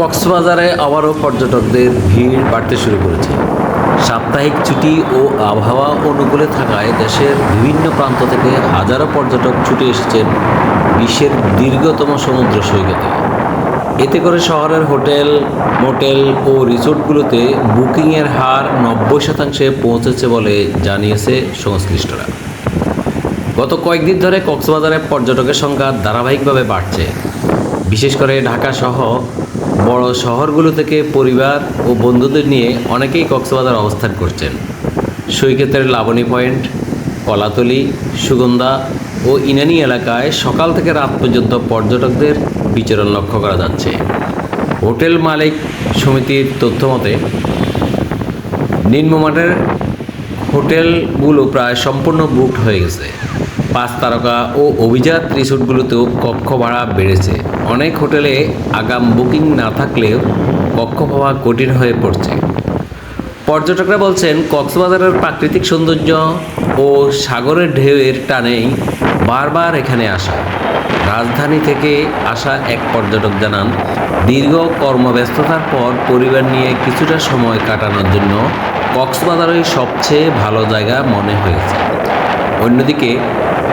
কক্সবাজারে আবারও পর্যটকদের ভিড় বাড়তে শুরু করেছে। সাপ্তাহিক ছুটি ও আবহাওয়া অনুকূলে থাকায় দেশের বিভিন্ন প্রান্ত থেকে হাজারো পর্যটক ছুটে এসেছেন বিশ্বের দীর্ঘতম সমুদ্র সৈকতে। এতে করে শহরের হোটেল, মোটেল ও রিসোর্টগুলোতে বুকিংয়ের হার 90% পৌঁছেছে বলে জানিয়েছে সংশ্লিষ্টরা। গত কয়েকদিন ধরে কক্সবাজারে পর্যটকের সংখ্যা ধারাবাহিকভাবে বাড়ছে। বিশেষ করে ঢাকা সহ বড় শহরগুলো থেকে পরিবার ও বন্ধুদের নিয়ে অনেকেই কক্সবাজার অবস্থান করছেন। সৈকতের লাবণী পয়েন্ট, কলাতলি, সুগন্ধা ও ইনানি এলাকায় সকাল থেকে রাত পর্যন্ত পর্যটকদের বিচরণ লক্ষ্য করা যাচ্ছে। হোটেল মালিক সমিতির তথ্যমতে নিম্নমানের হোটেলগুলো প্রায় সম্পূর্ণ বুকড হয়ে গেছে। 5 তারকা ও অভিজাত রিসোর্টগুলোতেও কক্ষ ভাড়া বেড়েছে। অনেক হোটেলে আগাম বুকিং না থাকলেও কক্ষ পাওয়া কঠিন হয়ে পড়ছে। পর্যটকরা বলছেন, কক্সবাজারের প্রাকৃতিক সৌন্দর্য ও সাগরের ঢেউয়ের টানেই বারবার এখানে আসা। রাজধানী থেকে আসা এক পর্যটক জানান, দীর্ঘ কর্মব্যস্ততার পর পরিবার নিয়ে কিছুটা সময় কাটানোর জন্য কক্সবাজারই সবচেয়ে ভালো জায়গা মনে হয়েছে। অন্যদিকে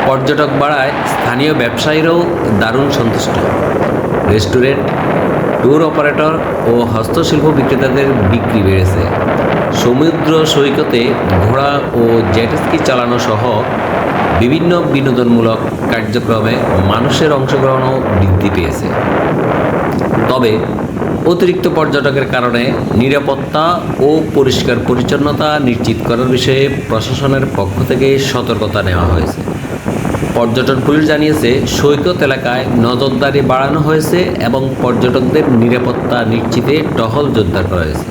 পর্যটক বাড়ায় স্থানীয় ব্যবসায়ীরাও দারুণ সন্তুষ্ট। রেস্টুরেন্ট, ট্যুর অপারেটর ও হস্তশিল্প বিক্রেতাদের বিক্রি বেড়েছে। সমুদ্র সৈকতে ঘোড়া ও জেটস্কি চালানো সহ বিভিন্ন বিনোদনমূলক কার্যক্রমে মানুষের অংশগ্রহণও বৃদ্ধি পেয়েছে। তবে অতিরিক্ত পর্যটকের কারণে নিরাপত্তা ও পরিষ্কার পরিচ্ছন্নতা নিশ্চিত করার বিষয়ে প্রশাসনের পক্ষ থেকে সতর্কতা নেওয়া হয়েছে। পর্যটন পুলিশ জানিয়েছে, সৈকত এলাকায় নজরদারি বাড়ানো হয়েছে এবং পর্যটকদের নিরাপত্তা নিশ্চিতে টহল জোরদার করা হয়েছে।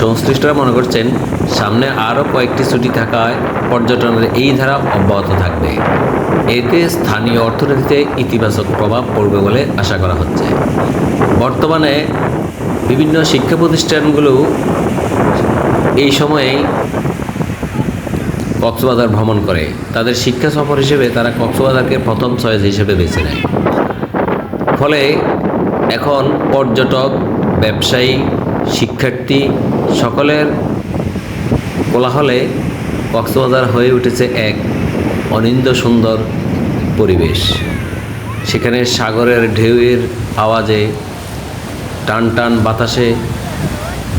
সংশ্লিষ্টরা মনে করছেন, সামনে আরও কয়েকটি ছুটি থাকায় পর্যটনের এই ধারা অব্যাহত থাকবে। এতে স্থানীয় অর্থনীতিতে ইতিবাচক প্রভাব পড়বে বলে আশা করা হচ্ছে। বর্তমানে বিভিন্ন শিক্ষা প্রতিষ্ঠানগুলো এই সময়েই কক্সবাজার ভ্রমণ করে। তাদের শিক্ষা সফর হিসেবে তারা কক্সবাজারকে প্রথম চয়েস হিসেবে বেছে নেয়। ফলে এখন পর্যটক, ব্যবসায়ী, শিক্ষার্থী সকলের কোলাহলে কক্সবাজার হয়ে উঠেছে এক অনিন্দ্য সুন্দর পরিবেশ। সেখানে সাগরের ঢেউয়ের আওয়াজে, টান টান বাতাসে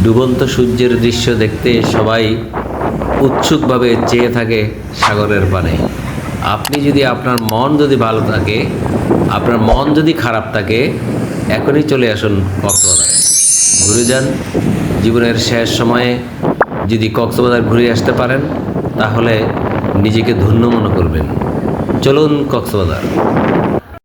ডুবন্ত সূর্যের দৃশ্য দেখতে সবাই উৎসুকভাবে চেয়ে থাকে সাগরের পানে। আপনার মন যদি ভালো থাকে, আপনার মন যদি খারাপ থাকে, এখনই চলে আসুন কক্সবাজারে, ঘুরে যান। জীবনের শেষ সময়ে যদি কক্সবাজার ঘুরে আসতে পারেন তাহলে নিজেকে ধন্য মনে করবেন। চলুন কক্সবাজার।